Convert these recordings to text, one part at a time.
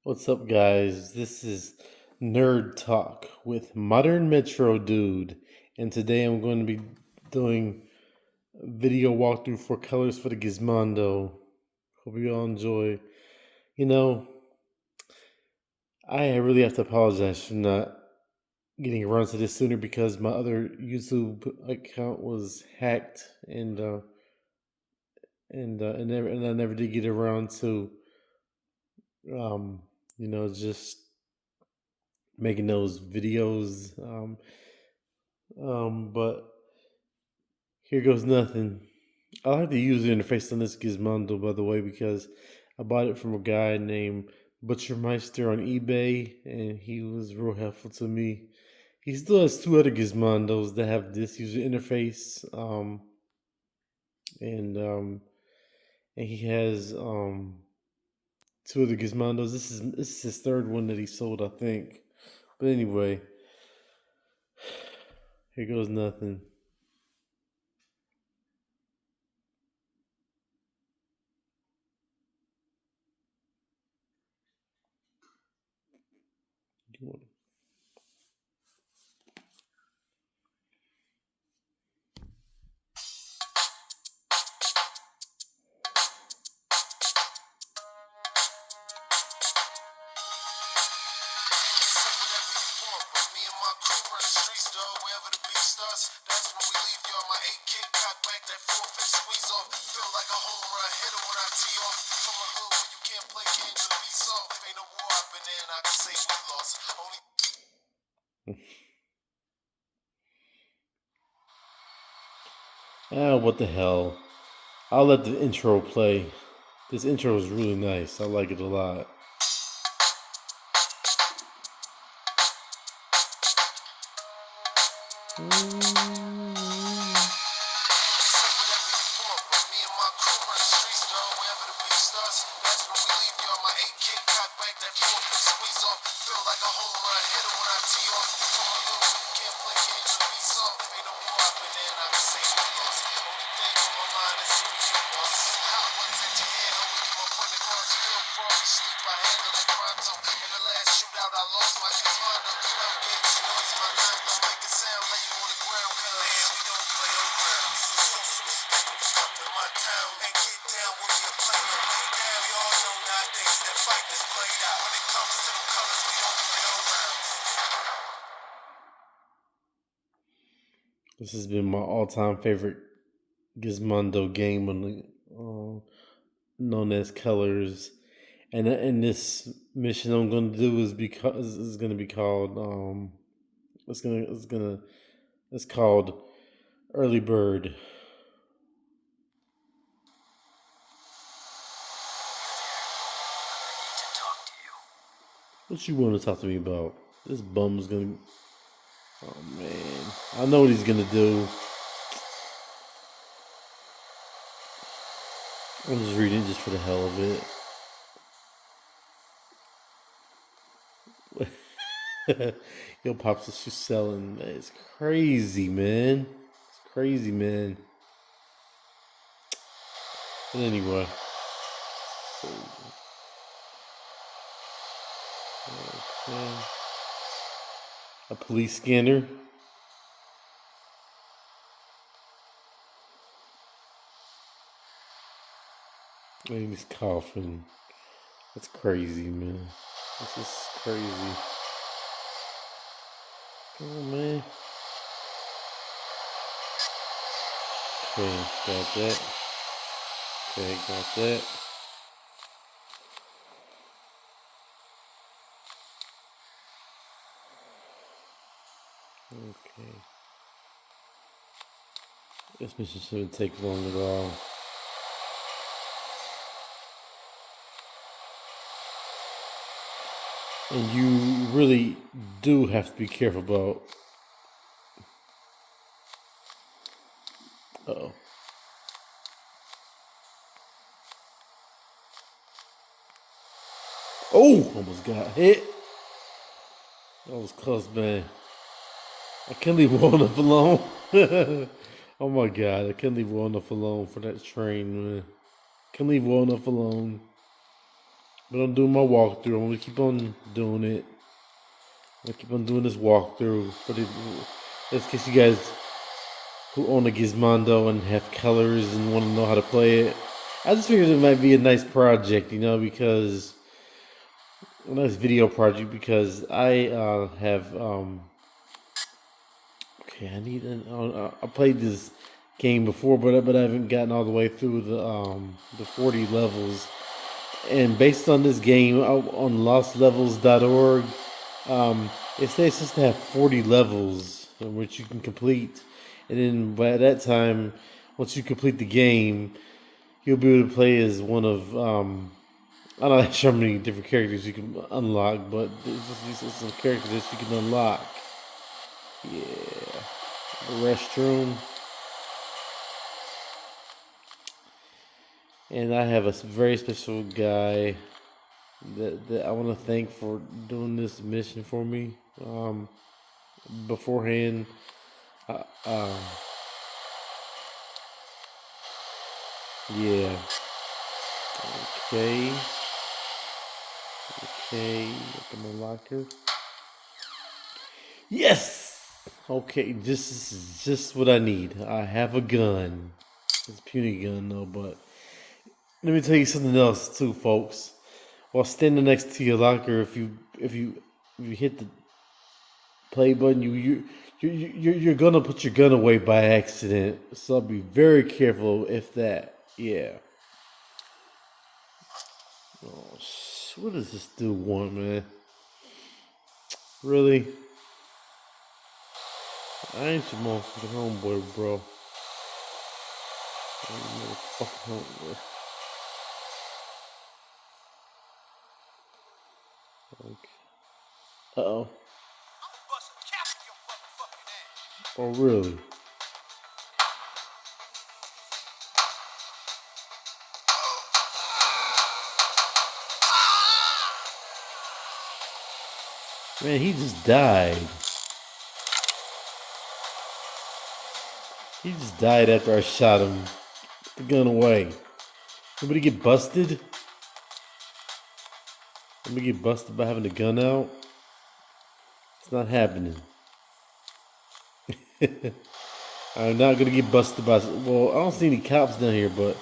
What's up, guys? This is Nerd Talk with Modern Metro Dude, and today I'm going to be doing a video walkthrough for colors for the Gizmondo. Hope you all enjoy. You know, I really have to apologize for not getting around to this sooner because my other YouTube account was hacked, and I never did get around to just making those videos. But here goes nothing. I like the user interface on this Gizmondo, by the way, because I bought it from a guy named Butchermeister on eBay, and he was real helpful to me. He still has two other Gizmondos that have this user interface, and um, and he has two other Gizmondos. This is his third one that he sold, I think. But anyway, here goes nothing. That's when we leave y'all. My 8 kick cock back, that 4-5 squeeze off. Feel like a home run hitter when I tee off. From a hood where you can't play games with me soft. Ain't no war I've been in, I can say we lost. Only What the hell? I'll let the intro play. This intro is really nice. I like it a lot. That's when we leave y'all. My 8 kick cock back, that 4-5 squeeze off. Feel like a home run hitter when I tee off. From a hood where you can't play games with me soft. Ain't no war I've been in, I can say we lost. Only thing on my mind is seeing you boss. Hot ones at your head, homie, get my point across. Feel froggy, sleep, I handle it pronto. In the last shootout, I lost my Gizmondo. 12 gauge noise, my gun don't make a sound. Lay you on the ground, cuz man, we don't play around. So social respect when you come to my town. And get down with me and play no lay down. We all know nowadays that fight is played out. When it comes to them colors, we don't play around. This has been my all-time favorite Gizmondo game on the known as Colors, and this mission I'm going to do is going to be called it's called Early Bird. What you want to talk to me about? This bum's gonna. Oh man, I know what he's gonna do. I'm just reading it just for the hell of it. Yo, Pops, what you selling? It's crazy, man. It's crazy, man. But anyway. Okay. A police scanner. And he's coughing. That's crazy, man. This is crazy. Come on, man. Okay, got that. Okay, got that. Okay. This mission shouldn't take long at all. And you really do have to be careful about. Uh-oh. Oh, almost got hit. That was close, man. I can't leave Walnut alone. Oh my God, I can't leave Walnut alone for that train, man. Can't leave Walnut alone. But I'm doing my walkthrough. I'm gonna keep on doing it. I'm gonna keep on doing this walkthrough for the, just in case you guys who own a Gizmondo and have colors and want to know how to play it. I just figured it might be a nice project, because a nice video project because I have okay. I played this game before, but I haven't gotten all the way through the 40 levels. And based on this game on lostlevels.org, it says it's supposed to have 40 levels in which you can complete, and then by that time, once you complete the game, you'll be able to play as one of I'm not sure how many different characters you can unlock, but there's just some characters that you can unlock. Yeah, the restroom, and I have a very special guy that I want to thank for doing this mission for me. Beforehand, uh, um, yeah. Okay, okay. Open the locker. Yes. Okay, this is just what I need. I have a gun. It's a puny gun though, but let me tell you something else too, folks. While standing next to your locker, if you hit the play button, you're gonna put your gun away by accident. So be very careful if that. Yeah. Oh, what does this dude want, man? Really? I ain't your motherfucking homeboy, bro. I ain't your motherfucking homeboy. Okay. Uh-oh. Oh, really? Man, he just died. He just died after I shot him. Put the gun away. Nobody get busted? Nobody get busted by having the gun out? It's not happening. I'm not gonna get busted by. Well, I don't see any cops down here, but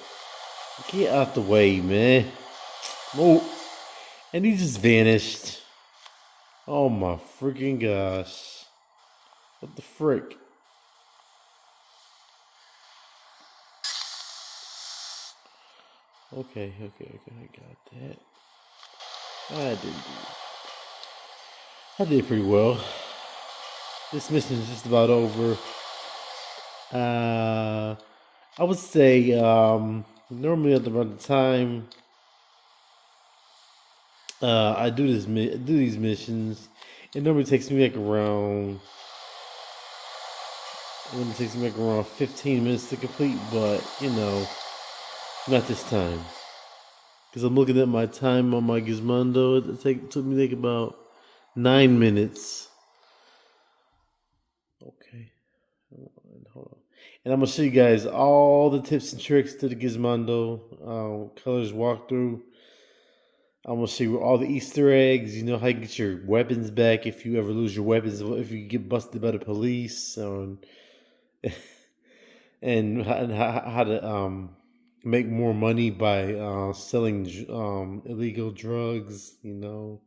get out the way, man. Oh, and he just vanished. Oh my freaking gosh! What the frick? Okay, I got that. I did pretty well. This mission is just about over. Uh, I would say normally at around the time I do these missions, it normally takes me like around. It normally takes me like around 15 minutes to complete, but not this time. Because I'm looking at my time on my Gizmondo. It took me like about 9 minutes. Okay. Hold on. And I'm going to show you guys all the tips and tricks to the Gizmondo colors walkthrough. I'm going to show you all the Easter eggs. You know how you get your weapons back if you ever lose your weapons, if you get busted by the police. And how to make more money by selling illegal drugs. Yeah,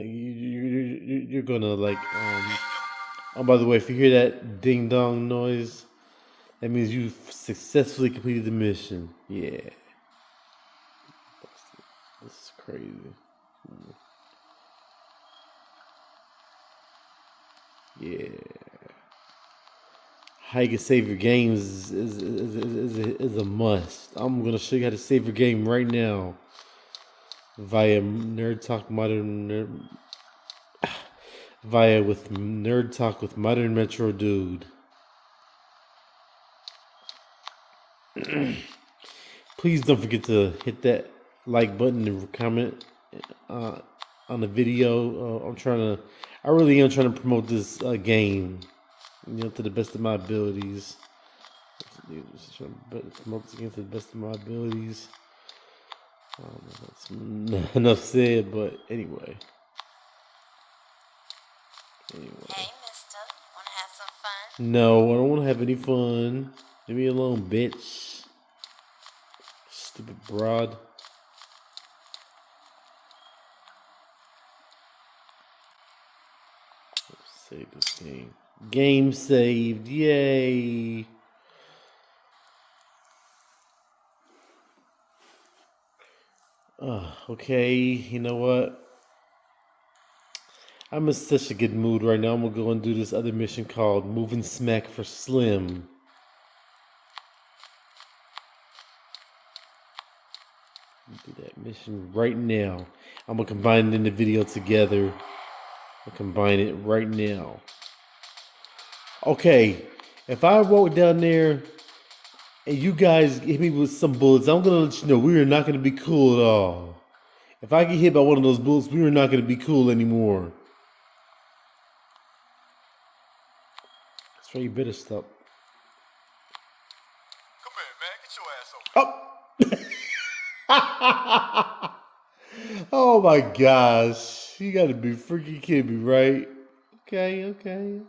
you're gonna like. Oh, by the way, if you hear that ding dong noise, that means you successfully completed the mission. Yeah, this is crazy. Yeah. How you can save your games is a must. I'm gonna show you how to save your game right now via Nerd Talk Modern Nerd, via with Nerd Talk with Modern Metro Dude. Please don't forget to hit that like button and comment uh, on the video. I really am trying to promote this game, to the best of my abilities. Just trying to promote this game to the best of my abilities. I don't know if that's enough said, but anyway. Hey, mister, wanna have some fun? No, I don't want to have any fun. Leave me alone, bitch. Stupid broad. Let's save this game. Game saved. Yay. Okay, you know what? I'm in such a good mood right now. I'm gonna go and do this other mission called Moving Smack for Slim. Do that mission right now. I'm gonna combine it in the video together. I'll combine it right now. Okay, if I walk down there and you guys hit me with some bullets, I'm gonna let you know we are not gonna be cool at all. If I get hit by one of those bullets, we are not gonna be cool anymore. That's right, you better stop. Come here, man. Get your ass over. Oh! Oh my gosh. You gotta be freaking kidding me, right? Okay. Okay,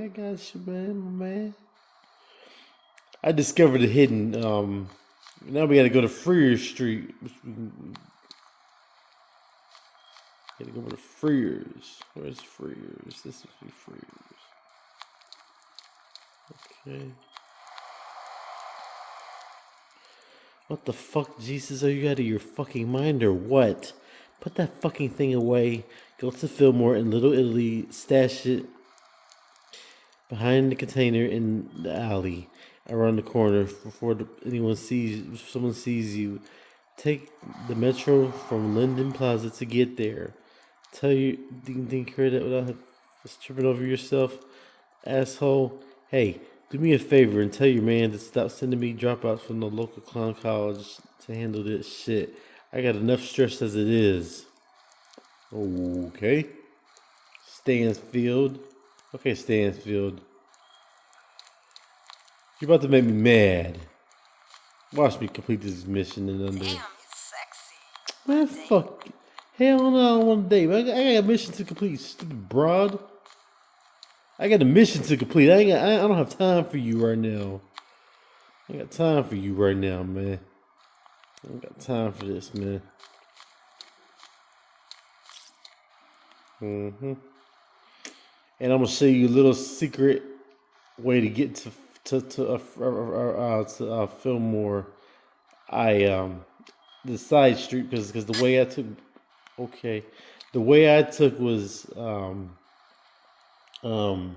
I got you, man, my man. I discovered a hidden, now we gotta go to Freer Street. Gotta go to Freers. Where's Freers? This is Freers. Okay. What the fuck, Jesus? Are you out of your fucking mind or what? Put that fucking thing away. Go to Fillmore in Little Italy. Stash it behind the container in the alley around the corner before someone sees you. Take the metro from Linden Plaza to get there. Tell you didn't credit without tripping over yourself, asshole. Hey, do me a favor and tell your man to stop sending me dropouts from the local clown college to handle this shit. I got enough stress as it is. Okay. Stansfield. Okay, Stansfield. You're about to make me mad. Watch me complete this mission in under. Damn, you sexy. Man, fuck. Hell no, I don't want to date. I got a mission to complete, stupid broad. I got a mission to complete. I don't have time for you right now. I got time for you right now, man. I ain't got time for this, man. And I'm gonna show you a little secret way to get to Fillmore. The side street because the way I took. Okay, the way I took was kind of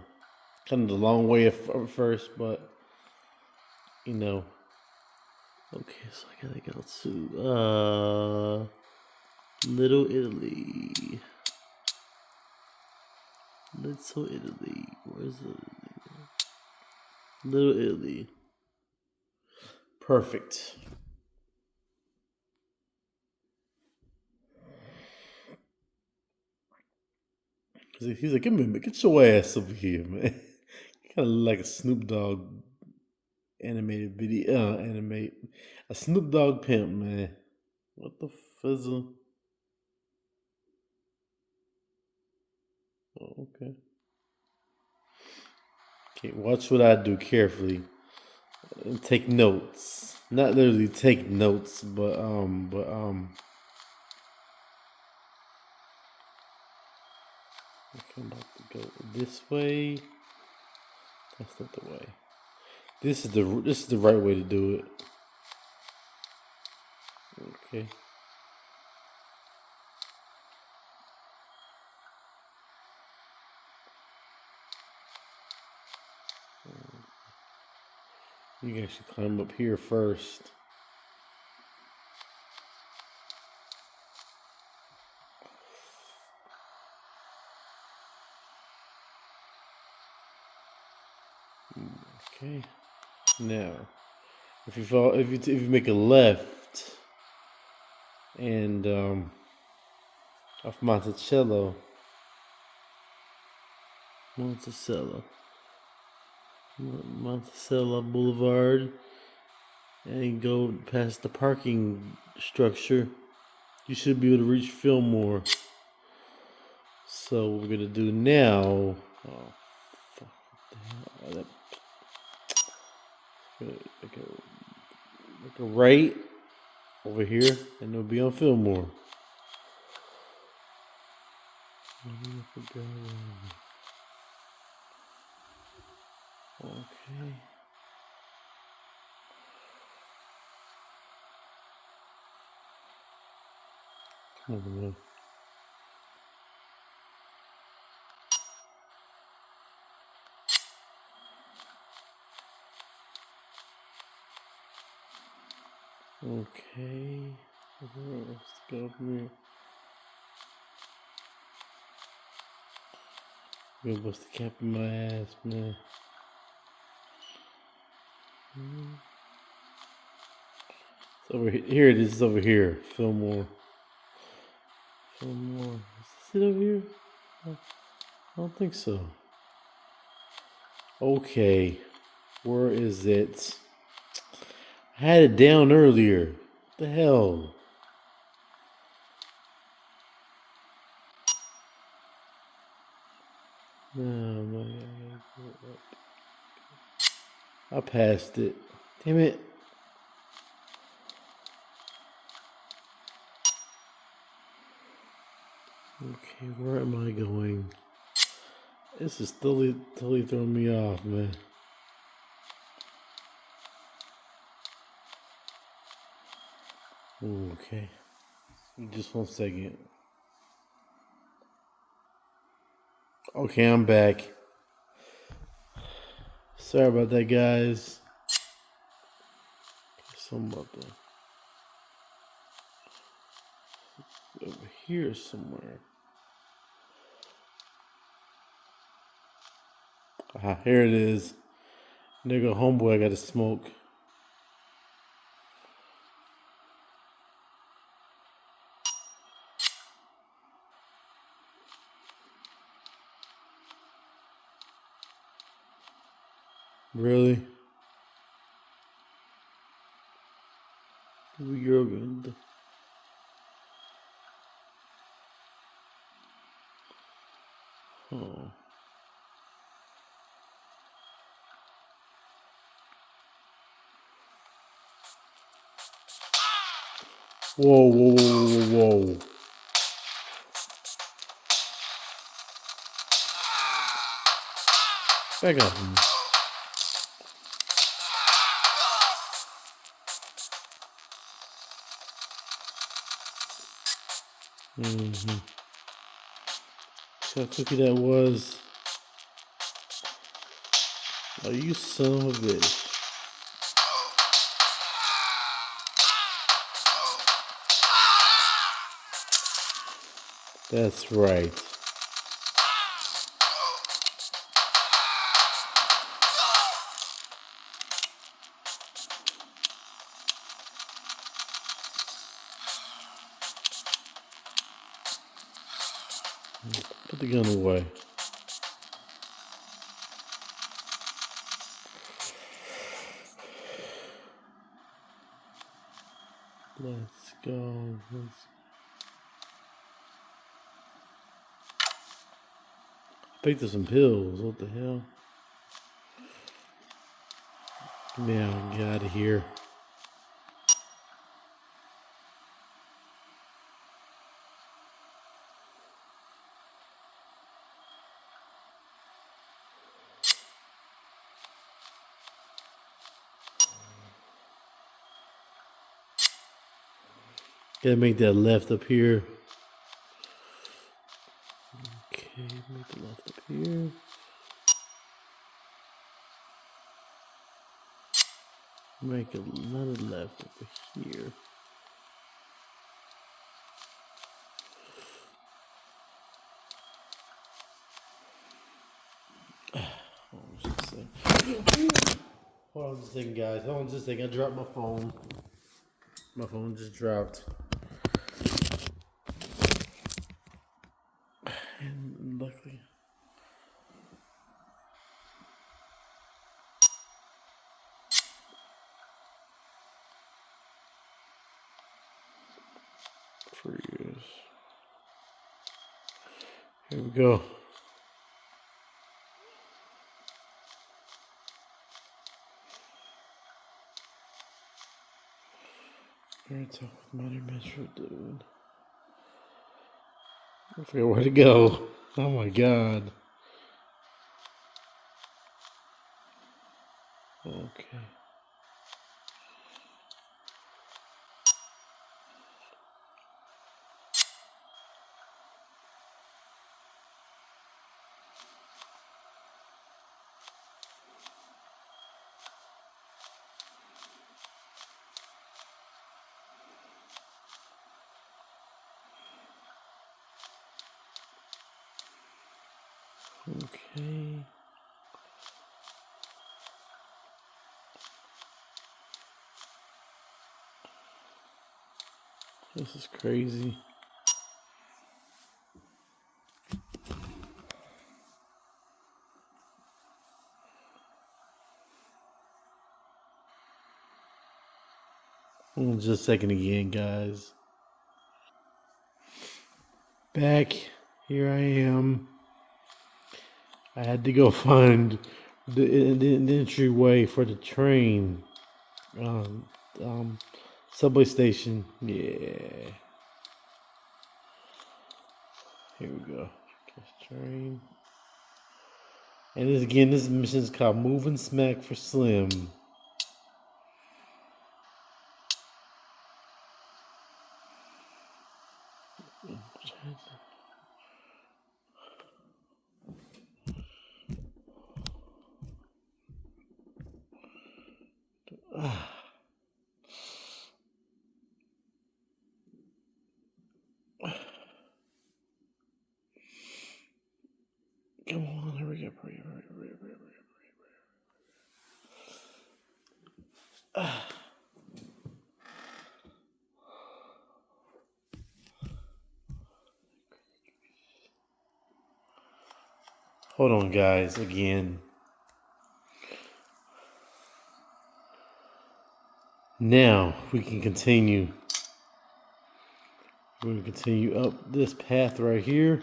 the long way at first, but you know. Okay, so I gotta go to Little Italy. Little Italy. Where's Little Italy? Perfect. He's like, come here, get your ass over here, man. Kind of like a Snoop Dogg animated video. A Snoop Dogg pimp, man. What the fizzle? Oh, okay. Okay, watch what I do carefully. And take notes. Not literally take notes, but I'm about to go this way. That's not the way. This is the right way to do it. Okay. You can actually climb up here first. Okay. Now, if you make a left and off Monticello Boulevard, and go past the parking structure, you should be able to reach Fillmore. So what we're gonna do now? Oh, fuck! What the hell? Make a right over here, and it'll be on Fillmore. Okay. Come on, man. Okay. Let's go up here. I'm gonna bust the cap in my ass, man. It's over here. It is. It's over here. Fillmore. Fillmore. Is it over here? I don't think so. Okay. Where is it? I had it down earlier. What the hell? No, I passed it. Damn it. Okay, where am I going? This is totally throwing me off, man. Okay. Just 1 second. Okay, I'm back. Sorry about that, guys. Something about that. Over here somewhere. Ah, here it is. Nigga, homeboy, I gotta smoke. Really? You're good. Oh. Whoa. Back up. Mm-hmm. See how cookie that was? Oh, you son of a bitch. That's right. Put the gun away. Let's go. Picked up some pills. What the hell? Now get out of here. Gotta make that left up here. Okay, make the left up here. Make another left over here. Hold on just a second, guys. Hold on just a second. I dropped my phone. My phone just dropped. And luckily. Freeze. Here we go. Here it's up with Money Metro, dude. I forget where to go. Oh my god. Okay. Okay. This is crazy. Just a second again, guys. Back. Here I am. I had to go find the entryway for the train. Um, subway station. Yeah. Here we go. Catch train. And this mission is called Moving Smack for Slim. Come on, hurry up, hurry up, hurry up, hurry up, hurry up, hurry up. Hold on, guys, again. Now we can continue. We're going to continue up this path right here.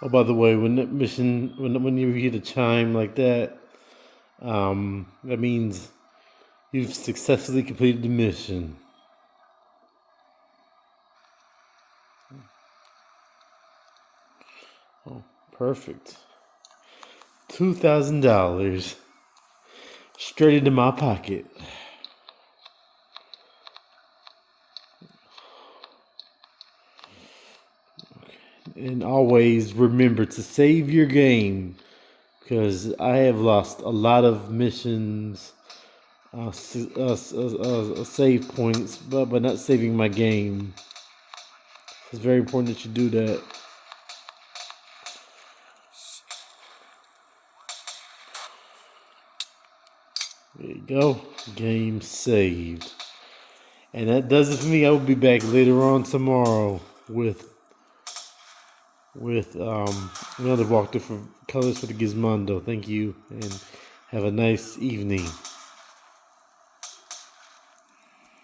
Oh, by the way, when that mission, when you hear the chime like that, that means you've successfully completed the mission. Oh, perfect. $2,000 straight into my pocket. And always remember to save your game, because I have lost a lot of missions, save points, but by not saving my game. It's very important that you do that. There you go. Game saved. And that does it for me. I will be back later on tomorrow with another walkthrough for colors for the Gizmondo. Thank you, and have a nice evening.